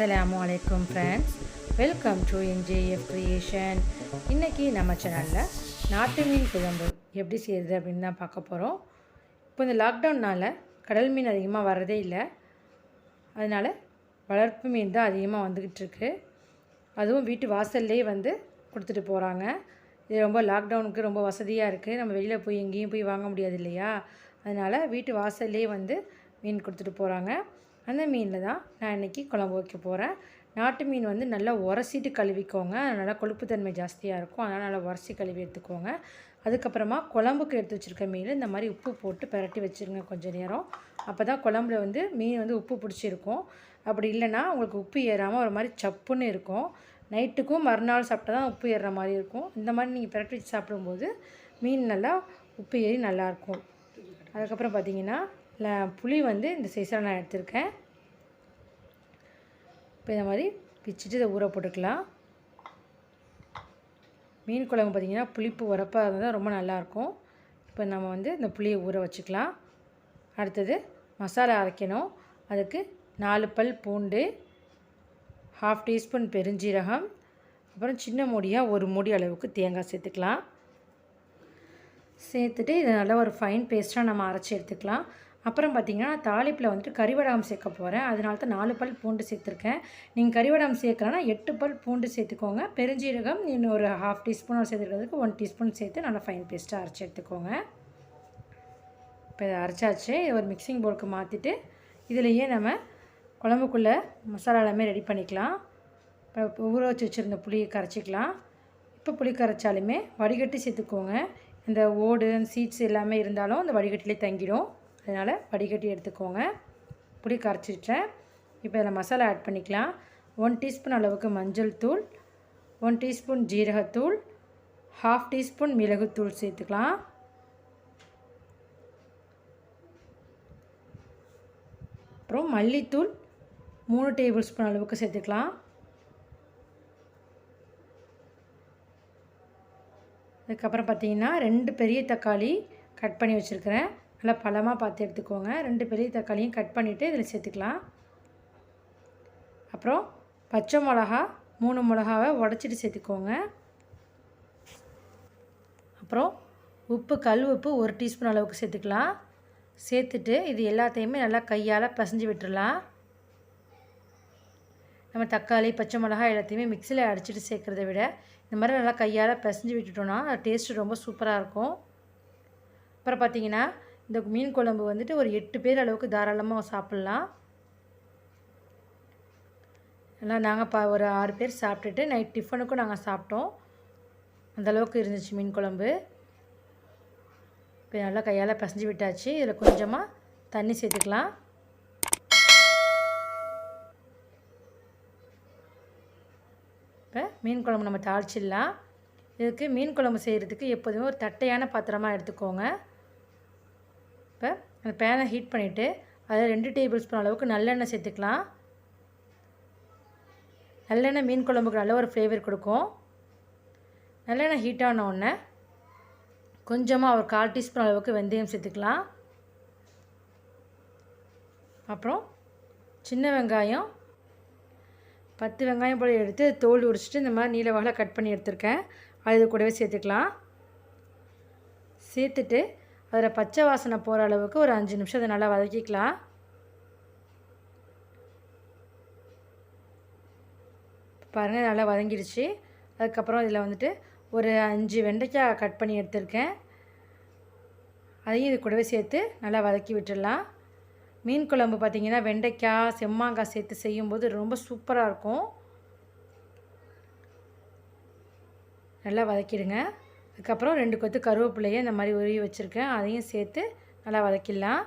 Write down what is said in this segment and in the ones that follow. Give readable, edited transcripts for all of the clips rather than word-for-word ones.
அஸ்ஸலாமு அலைக்கும் friends, welcome to NJF creation. இன்றைக்கி நம்ம சேனலில் நாட்டு மீன் குழம்பு எப்படி செய்கிறது அப்படின்னு தான் பார்க்க போகிறோம். இப்போ இந்த லாக்டவுன்னால் கடல் மீன் அதிகமாக வர்றதே இல்லை, அதனால் வளர்ப்பு மீன் தான் அதிகமாக வந்துக்கிட்டு இருக்கு. அதுவும் வீட்டு வாசல்லே கொடுத்துட்டு போகிறாங்க. இது ரொம்ப லாக்டவுனுக்கு ரொம்ப வசதியாக இருக்குது. நம்ம வெளியில் போய் எங்கேயும் போய் வாங்க முடியாது இல்லையா, அதனால் வீட்டு வாசல்லே மீன் கொடுத்துட்டு போகிறாங்க. அந்த மீனில் தான் நான் இன்றைக்கி குழம்பு வைக்க போகிறேன். நாட்டு மீன் நல்லா உரசிட்டு கழுவிக்கோங்க, நல்லா கொழுப்புத்தன்மை ஜாஸ்தியாக இருக்கும், அதனால் நல்லா உரசி கழுவி எடுத்துக்கோங்க. அதுக்கப்புறமா குழம்புக்கு எடுத்து வச்சுருக்க மீன் இந்த மாதிரி உப்பு போட்டு பரட்டி வச்சுருங்க கொஞ்சம் நேரம். அப்போ தான் குழம்புல மீன் உப்பு பிடிச்சிருக்கும். அப்படி இல்லைன்னா உங்களுக்கு உப்பு ஏறாமல் ஒரு மாதிரி சப்புன்னு இருக்கும். நைட்டுக்கும் மறுநாள் சாப்பிட்டா தான் உப்பு ஏறுற மாதிரி இருக்கும். இந்த மாதிரி நீங்கள் பரட்டி வச்சு சாப்பிடும்போது மீன் நல்லா உப்பு ஏறி நல்லாயிருக்கும். அதுக்கப்புறம் பார்த்திங்கன்னா புளி இந்த சைஸில் நான் எடுத்திருக்கேன். இப்போ இந்த மாதிரி பிச்சுட்டு இதை ஊற போட்டுக்கலாம். மீன் குழம்பு பார்த்திங்கன்னா புளிப்பு உரப்பாக இருந்தால் தான் ரொம்ப நல்லாயிருக்கும். இப்போ நம்ம இந்த புளியை ஊற வச்சுக்கலாம். அடுத்தது மசாலா அரைக்கணும். அதுக்கு 4 பல் பூண்டு, 1/2 டீஸ்பூன் பெருஞ்சீரகம், அப்புறம் சின்ன மூடியாக 1 மூடி அளவுக்கு தேங்காய் சேர்த்துக்கலாம். சேர்த்துட்டு இதை நல்லா ஒரு ஃபைன் பேஸ்ட்டாக நம்ம அரைச்சி எடுத்துக்கலாம். அப்புறம் பார்த்திங்கன்னா தாளிப்பில் கறிவடகம் சேர்க்க போகிறேன். அதனால தான் 4 பல் பூண்டு சேர்த்துருக்கேன். நீங்கள் கறிவடகம் சேர்க்கலன்னா 8 பல் பூண்டு சேர்த்துக்கோங்க. பெருஞ்சீரகம் இன்னும் ஒரு 1/2 டீஸ்பூன் சேர்த்துக்கிறதுக்கு 1 டீஸ்பூன் சேர்த்து நல்லா ஃபைன் பேஸ்ட்டாக அரைச்சி எடுத்துக்கோங்க. இப்போ இதை அரைச்சாச்சு. ஒரு மிக்சிங் பவுலுக்கு மாற்றிட்டு இதிலையே நம்ம குழம்புக்குள்ளே மசாலா எல்லாமே ரெடி பண்ணிக்கலாம். இப்போ ஊற வச்சு வச்சுருந்த புளியை கரைச்சிக்கலாம். இப்போ புளி கரைச்சாலுமே வடிகட்டி சேர்த்துக்கோங்க. இந்த ஓடு சீட்ஸ் எல்லாமே இருந்தாலும் அந்த வடிகட்டிலே தங்கிடும், அதனால் வடிகட்டி எடுத்துக்கோங்க. புளி கரைச்சிட்டேன். இப்போ இதில் மசாலா ஆட் பண்ணிக்கலாம். 1 டீஸ்பூன் அளவுக்கு மஞ்சள் தூள், 1 டீஸ்பூன் ஜீரகத்தூள், 1/2 டீஸ்பூன் மிளகுத்தூள் சேர்த்துக்கலாம். அப்புறம் மல்லித்தூள் 3 டேபிள் ஸ்பூன் அளவுக்கு சேர்த்துக்கலாம். அதுக்கப்புறம் பார்த்திங்கன்னா 2 பெரிய தக்காளி கட் பண்ணி வச்சுருக்கிறேன். நல்லா பழமாக பார்த்து எடுத்துக்கோங்க. 2 பெரிய தக்காளியும் கட் பண்ணிவிட்டு இதில் சேர்த்துக்கலாம். அப்புறம் பச்சை மிளகா 3 மிளகாவை உடச்சிட்டு சேர்த்துக்கோங்க. அப்புறம் உப்பு, கல் உப்பு 1 டீஸ்பூன் அளவுக்கு சேர்த்துக்கலாம். சேர்த்துட்டு இது எல்லாத்தையுமே நல்லா கையால் பிசைஞ்சு விட்டுடலாம். நம்ம தக்காளி, பச்சை மிளகா எல்லாத்தையுமே மிக்சியில் அடிச்சுட்டு சேர்க்குறத விட இந்த மாதிரி நல்லா கையால் பிசைஞ்சு விட்டுட்டோன்னா டேஸ்ட்டு ரொம்ப சூப்பராக இருக்கும். அப்புறம் பார்த்திங்கன்னா இந்த மீன் குழம்பு ஒரு 8 பேர் அளவுக்கு தாராளமாக சாப்பிட்லாம். எல்லாம் நாங்கள் ஒரு 6 பேர் சாப்பிட்டுட்டு நைட் டிஃபனுக்கும் நாங்கள் சாப்பிட்டோம். அந்தளவுக்கு இருந்துச்சு மீன் குழம்பு. இப்போ நல்லா கையால் பிசைஞ்சு விட்டாச்சு. இதில் கொஞ்சமாக தண்ணி சேர்த்துக்கலாம். இப்போ மீன் குழம்பு நம்ம தாளிச்சிடலாம். இதுக்கு மீன் குழம்பு செய்கிறதுக்கு எப்போதுமே ஒரு தட்டையான பாத்திரமாக எடுத்துக்கோங்க. இப்போ அந்த பேனை ஹீட் பண்ணிவிட்டு அதில் 2 டேபிள் ஸ்பூன் அளவுக்கு நல்லெண்ணெய் சேர்த்துக்கலாம். நல்லெண்ணெய் மீன் குழம்புக்கு நல்ல ஒரு ஃப்ளேவர் கொடுக்கும். நல்லெண்ணெய் ஹீட் ஆன உடனே கொஞ்சமாக ஒரு 1/4 டீஸ்பூன் அளவுக்கு வெந்தயம் சேர்த்துக்கலாம். அப்புறம் சின்ன வெங்காயம் 10 வெங்காயம் போல் எடுத்து தோல் உரிச்சிட்டு இந்த மாதிரி நீல வாக்கில் கட் பண்ணி எடுத்துருக்கேன். அது கூடவே சேர்த்துக்கலாம். சேர்த்துட்டு அதில் பச்சை வாசனை போகிற அளவுக்கு ஒரு 5 நிமிஷம் அதை நல்லா வதக்கிக்கலாம். பாருங்கள் நல்லா வதங்கிடுச்சு. அதுக்கப்புறம் இதில் ஒரு 5 வெண்டைக்காய் கட் பண்ணி எடுத்துருக்கேன். அதையும் இது கூடவே சேர்த்து நல்லா வதக்கி விட்டுடலாம். மீன் குழம்பு பார்த்திங்கன்னா வெண்டைக்காய், செம்மாங்காய் சேர்த்து செய்யும்போது ரொம்ப சூப்பராக இருக்கும். நல்லா வதக்கிடுங்க. அதுக்கப்புறம் 2 கொத்து கருவேப்பிலையை இந்த மாதிரி உருவி வச்சுருக்கேன், அதையும் சேர்த்து நல்லா வதக்கிடலாம்.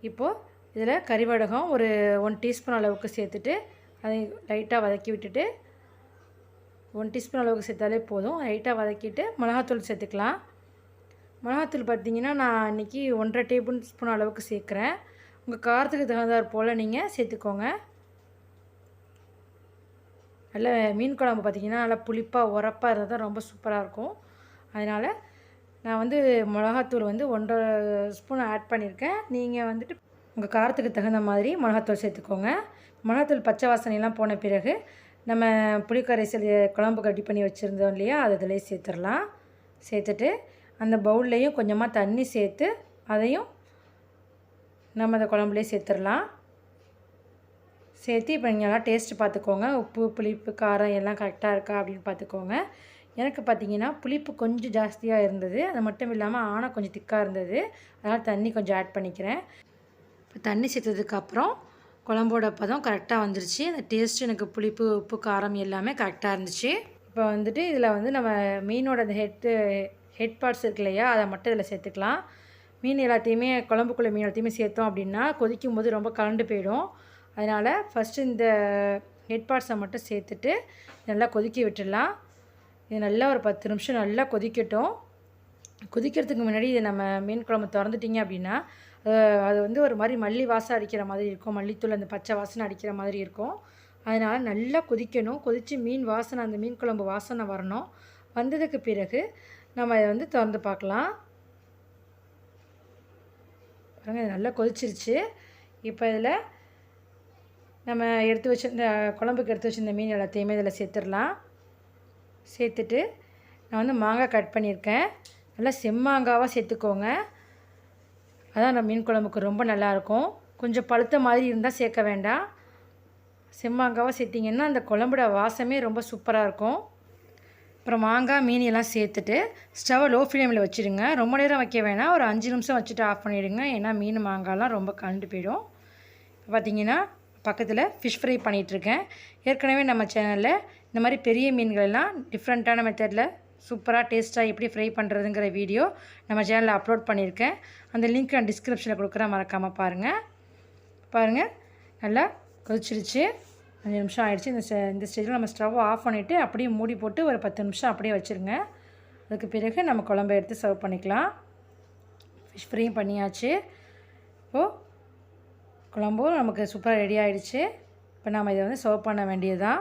இப்போது இதில் கறிவடகம் ஒரு 1 டீஸ்பூன் அளவுக்கு சேர்த்துட்டு அதை லைட்டாக வதக்கி விட்டுட்டு 1 டீஸ்பூன் அளவுக்கு சேர்த்தாலே போதும். லைட்டாக வதக்கிட்டு மிளகாத்தூள் சேர்த்துக்கலாம். மிளகாத்தூள் பார்த்திங்கன்னா நான் இன்றைக்கி 1/2 டேபிள் ஸ்பூன் அளவுக்கு சேர்க்குறேன். உங்கள் காரத்துக்கு தகுந்தாற் போல் நீங்கள் சேர்த்துக்கோங்க. நல்ல மீன் குழம்பு பார்த்திங்கன்னா நல்லா புளிப்பாக உரப்பாக இருந்தால் தான் ரொம்ப சூப்பராக இருக்கும். அதனால் நான் மிளகாத்தூள் 1.5 ஸ்பூன் ஆட் பண்ணியிருக்கேன். நீங்கள் உங்கள் காரத்துக்கு தகுந்த மாதிரி மிளகாத்தூள் சேர்த்துக்கோங்க. மிளகாத்தூள் பச்சை வாசனைலாம் போன பிறகு நம்ம புளிக்கரைசல் குழம்பு ரெடி பண்ணி வச்சுருந்தோம் இல்லையா, அது இதிலே சேர்த்துடலாம். சேர்த்துட்டு அந்த பவுல்லையும் கொஞ்சமாக தண்ணி சேர்த்து அதையும் நம்ம அந்த குழம்புலேயே சேர்த்துடலாம். சேர்த்து இப்போ நீங்கள் எல்லாம் டேஸ்ட்டு பார்த்துக்கோங்க. உப்பு, புளிப்பு, காரம் எல்லாம் கரெக்டாக இருக்கா அப்படின்னு பார்த்துக்கோங்க. எனக்கு பார்த்திங்கன்னா புளிப்பு கொஞ்சம் ஜாஸ்தியாக இருந்தது. அது மட்டும் இல்லாமல் ஆனா கொஞ்சம் திக்காக இருந்தது. அதனால் தண்ணி கொஞ்சம் ஆட் பண்ணிக்கிறேன். இப்போ தண்ணி சேர்த்ததுக்கப்புறம் குழம்போட பதம் கரெக்டாக வந்துருச்சு. அந்த டேஸ்ட்டு எனக்கு புளிப்பு, உப்பு, காரம் எல்லாமே கரெக்டாக இருந்துச்சு. இப்போ வந்துட்டு இதில் வந்து நம்ம மீனோட அந்த ஹெட் பார்ட்ஸ் இருக்கு இல்லையா, அதை மட்டும் இதில் சேர்த்துக்கலாம். மீன் எல்லாத்தையுமே குழம்புக்குள்ளே மீன் எல்லாத்தையுமே சேர்த்தோம் அப்படின்னா கொதிக்கும் போது ரொம்ப கலண்டு போயிடும். அதனால் ஃபஸ்ட்டு இந்த ஹெட் பார்ட்ஸை மட்டும் சேர்த்துட்டு நல்லா கொதிக்க விட்டுடலாம். இது நல்லா ஒரு 10 நிமிஷம் நல்லா கொதிக்கட்டும். கொதிக்கிறதுக்கு முன்னாடி இதை நம்ம மீன் குழம்பு திறந்துட்டிங்க அப்படின்னா அது வந்து ஒரு மாதிரி மல்லி வாசம் அடிக்கிற மாதிரி இருக்கும். மல்லித்தூள் அந்த பச்சை வாசனை அடிக்கிற மாதிரி இருக்கும். அதனால் நல்லா கொதிக்கணும். கொதித்து மீன் வாசனை, அந்த மீன் குழம்பு வாசனை வரணும். வந்ததுக்கு பிறகு நம்ம இதை வந்து திறந்து பார்க்கலாம். பாருங்கள், இது நல்லா கொதிச்சிருச்சு. இப்போ இதில் நம்ம எடுத்து வச்சிருந்த குழம்புக்கு எடுத்து வச்சுருந்த மீன் எல்லாத்தையுமே இதில் சேர்த்துடலாம். சேர்த்துட்டு நான் வந்து மாங்காய் கட் பண்ணியிருக்கேன். நல்லா செம்மாங்காவாக சேர்த்துக்கோங்க. அதான் நம்ம மீன் குழம்புக்கு ரொம்ப நல்லாயிருக்கும். கொஞ்சம் பழுத்த மாதிரி இருந்தால் சேர்க்க வேண்டாம். செம்மாங்காவாக சேர்த்திங்கன்னா அந்த குழம்போட வாசமே ரொம்ப சூப்பராக இருக்கும். அப்புறம் மாங்காய், மீன் எல்லாம் சேர்த்துட்டு ஸ்டவ்வை லோ ஃப்ளேமில் வச்சுடுங்க. ரொம்ப நேரம் வைக்க வேணாம். ஒரு 5 நிமிஷம் வச்சுட்டு ஆஃப் பண்ணிவிடுங்க. ஏன்னா மீன் மாங்காய்லாம் ரொம்ப கலண்டு போயிடும். இப்போ பார்த்திங்கன்னா பக்கத்தில் ஃபிஷ் ஃப்ரை பண்ணிகிட்ருக்கேன். ஏற்கனவே நம்ம சேனலில் இந்த மாதிரி பெரிய மீன்களெல்லாம் டிஃப்ரெண்ட்டான மெத்தடில் சூப்பராக டேஸ்ட்டாக எப்படி ஃப்ரை பண்ணுறதுங்கிற வீடியோ நம்ம சேனலில் அப்லோட் பண்ணியிருக்கேன். அந்த லிங்க் நான் டிஸ்கிரிப்ஷனில் கொடுக்குறேன், மறக்காமல் பாருங்கள். நல்லா கொதிச்சிருச்சு. 5 நிமிஷம் ஆகிடுச்சு. இந்த ஸ்டேஜில் நம்ம ஸ்டவ் ஆஃப் பண்ணிவிட்டு அப்படியே மூடி போட்டு ஒரு 10 நிமிஷம் அப்படியே வச்சுருங்க. அதுக்கு பிறகு நம்ம குழம்பை எடுத்து சர்வ் பண்ணிக்கலாம். ஃபிஷ் ஃப்ரையும் பண்ணியாச்சு. இப்போது குழம்பும் நமக்கு சூப்பராக ரெடி ஆகிடுச்சு. இப்போ நாம் இதை வந்து சர்வ் பண்ண வேண்டியதுதான்.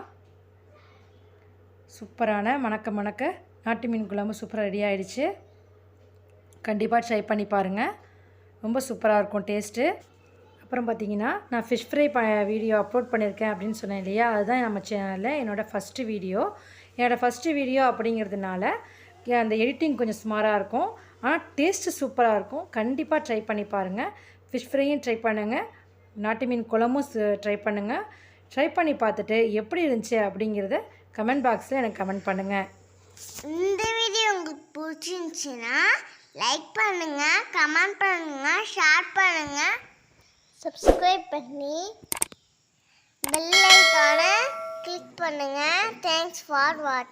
சூப்பரான மணக்க நாட்டு மீன் குழம்பு சூப்பராக ரெடி ஆகிடுச்சு. கண்டிப்பாக ட்ரை பண்ணி பாருங்கள். ரொம்ப சூப்பராக இருக்கும் டேஸ்ட்டு. அப்புறம் பார்த்திங்கன்னா நான் ஃபிஷ் ஃப்ரை வீடியோ அப்லோட் பண்ணியிருக்கேன் அப்படின்னு சொன்னேன் இல்லையா, அதுதான் நம்ம சேனலில் என்னோடய ஃபஸ்ட்டு வீடியோ அப்படிங்கிறதுனால அந்த எடிட்டிங் கொஞ்சம் சுமாராக இருக்கும். ஆனால் டேஸ்ட்டு சூப்பராக இருக்கும். கண்டிப்பாக ட்ரை பண்ணி பாருங்கள். ஃபிஷ் ஃப்ரையும் ட்ரை பண்ணுங்கள், நாட்டு மீன் குழம்பும் ட்ரை பண்ணுங்கள். ட்ரை பண்ணி பார்த்துட்டு எப்படி இருந்துச்சு அப்படிங்கிறத கமெண்ட் பாக்ஸில் எனக்கு கமெண்ட் பண்ணுங்கள். இந்த வீடியோ உங்களுக்கு பிடிச்சிருந்துச்சின்னா லைக் பண்ணுங்கள், கமெண்ட் பண்ணுங்கள், ஷேர் பண்ணுங்கள், சப்ஸ்கிரைப் பண்ணி பெல் ஐகானை கிளிக் பண்ணுங்கள். தேங்க்ஸ் ஃபார் வாட்சிங்.